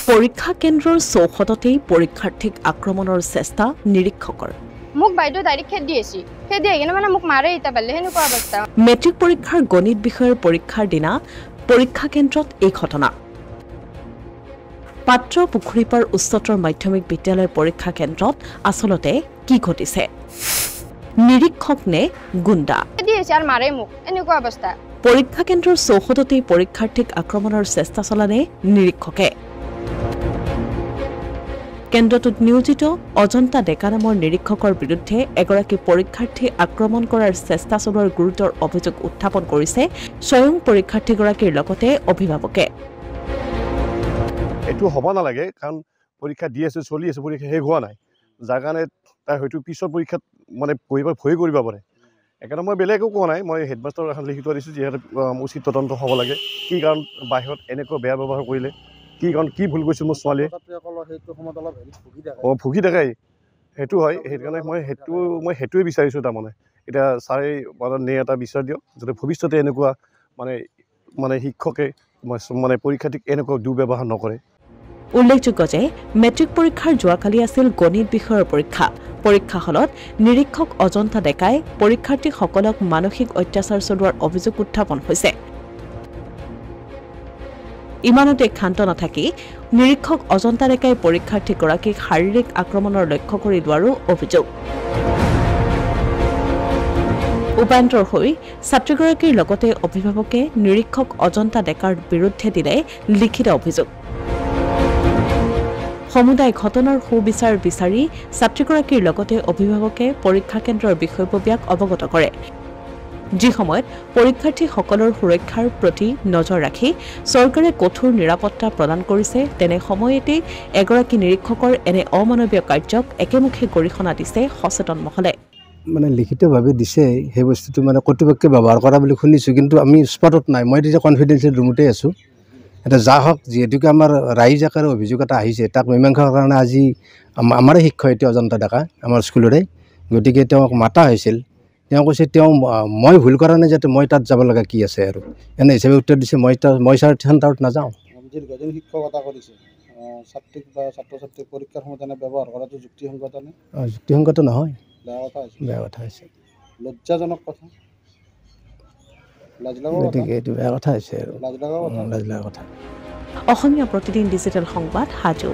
পৰীক্ষা কেন্দ্ৰৰ চৌহদতেই পৰীক্ষাৰ্থীক আক্ৰমণৰ চেষ্টা নিৰীক্ষকৰ। মোক বাইদেউ ডাইৰেক্ট খেদি আহিলে মানে মোক মাৰে ইটা পালে হেনেকুৱা অৱস্থা। মেট্ৰিক পৰীক্ষাৰ গণিত বিষয়ৰ পৰীক্ষাৰ দিনা পৰীক্ষা কেন্দ্ৰত এই ঘটনা। পাত্ৰ পুখুৰীপাৰ উচ্চতৰ মাধ্যমিক বিদ্যালয় পৰীক্ষা কেন্দ্ৰত আচলতে কি ঘটিছে? নিৰীক্ষক নে গুণ্ডা? খেদি আহিছে আৰু মাৰে মোক এনেকুৱা অৱস্থা। পৰীক্ষা কেন্দ্ৰৰ চৌহদতেই পৰীক্ষাৰ্থীক আক্ৰমণৰ চেষ্টা চলানে নিৰীক্ষকে। কেন্দ্ৰটোত নিয়োজিত অজন্তা ডেকা নামৰ নিৰীক্ষকৰ বিৰুদ্ধে এগৰাকী পৰীক্ষাৰ্থী আক্ৰমণ কৰাৰ চেষ্টা চলোৱাৰ গুৰুতৰ অভিযোগ উত্থাপন কৰিছে স্বয়ং পৰীক্ষাৰ্থীগৰাকীৰ লগতে অভিভাৱকে। এইটো হ'ব নালাগে, কাৰণ পৰীক্ষা দি আছে, চলি আছে, পৰীক্ষা শেষ হোৱা নাই, যাৰ কাৰণে তাই হয়তো পিছৰ পৰীক্ষাত মানে ভয় কৰিব পাৰে। সেইকাৰণে মই বেলেগ একো কোৱা নাই, মই হেডমাষ্টাৰক এখন লিখি থোৱা দিছোঁ, যিহেতু উচিত তদন্ত হ'ব লাগে। কি কাৰণ বাহিৰত এনেকুৱা বেয়া ব্যৱহাৰ কৰিলে, কি কাৰণ কি ভুল কৰিছিল মোৰ ছোৱালীয়ে, ভুগি থাকে, সেইটো হয়। সেইকাৰণে মই সেইটোৱে বিচাৰিছোঁ। তাৰমানে এতিয়া ছাৰে মানে এটা বিচাৰ দিয়ক, যাতে ভৱিষ্যতে এনেকুৱা মানে শিক্ষকে মানে পৰীক্ষাৰ্থীক এনেকুৱা দুৰ্ব্যৱহাৰ নকৰে। উল্লেখযোগ্য যে মেট্ৰিক পৰীক্ষাৰ যোৱাকালি আছিল গণিত বিষয়ৰ পৰীক্ষা। পৰীক্ষা হলত নিৰীক্ষক অজন্তা ডেকাই পৰীক্ষাৰ্থীসকলক মানসিক অত্যাচাৰ চলোৱাৰ অভিযোগ উত্থাপন হৈছে। ইমানতে ক্ষান্ত নাথাকি নিৰীক্ষক অজন্তা ডেকাই পৰীক্ষাৰ্থীগৰাকীক শাৰীৰিক আক্ৰমণৰ লক্ষ্য কৰি লোৱাৰো অভিযোগ। উপায়ন্তৰ হৈ ছাত্ৰীগৰাকীৰ লগতে অভিভাৱকে নিৰীক্ষক অজন্তা ডেকাৰ বিৰুদ্ধে দিলে লিখিত অভিযোগ। সমুদায় ঘটনাৰ সুবিচাৰ বিচাৰি ছাত্ৰীগৰাকীৰ লগতে অভিভাৱকে পৰীক্ষা কেন্দ্ৰৰ বিষয়ববীয়াক অৱগত কৰে। যি সময়ত পৰীক্ষাৰ্থীসকলৰ সুৰক্ষাৰ প্ৰতি নজৰ ৰাখি চৰকাৰে কঠোৰ নিৰাপত্তা প্ৰদান কৰিছে, তেনে সময়তেই এগৰাকী নিৰীক্ষকৰ এনে অমানৱীয় কাৰ্যক একেমুখে গৰিহণা দিছে সচেতন মহলে। মানে লিখিতভাৱে দিছে, সেই বস্তুটো মানে কৰ্তৃপক্ষে ব্যৱহাৰ কৰা বুলি শুনিছোঁ, কিন্তু আমি স্পটত নাই। মই তেতিয়া কনফিডেন্সিয়েল ৰুমতে আছোঁ। এটা যা হওক, যিহেতুকে আমাৰ ৰাইজ আকাৰে অভিযোগ এটা আহিছে, তাক মীমাংসাৰ কাৰণে আজি আমাৰে শিক্ষয়িত্ৰী অজন্তা ডেকা আমাৰ স্কুলৰে, গতিকে তেওঁক মাতা হৈছিল। তেওঁ কৈছে মই ভুল কৰা নাই, যাতে মই তাত যাব লগা কি আছে আৰু এনে হিচাপে উত্তৰ দিছে। মই ছাৰ চেণ্টাৰত নাযাওঁ। শিক্ষকতা কৰিছে ছাত্ৰীক বা ছাত্ৰ ছাত্ৰীক পৰীক্ষাৰ সময়ত ব্যৱহাৰ কৰাটো যুক্তিসংগত নে? যুক্তিসংগত নহয়, বেয়া কথা হৈছে, লজ্জাজনক কথা, গতিকে এইটো বেয়া কথা হৈছে আৰু লাজ লগা কথা। অসমীয়া প্ৰতিদিন ডিজিটেল সংবাদ সাজু।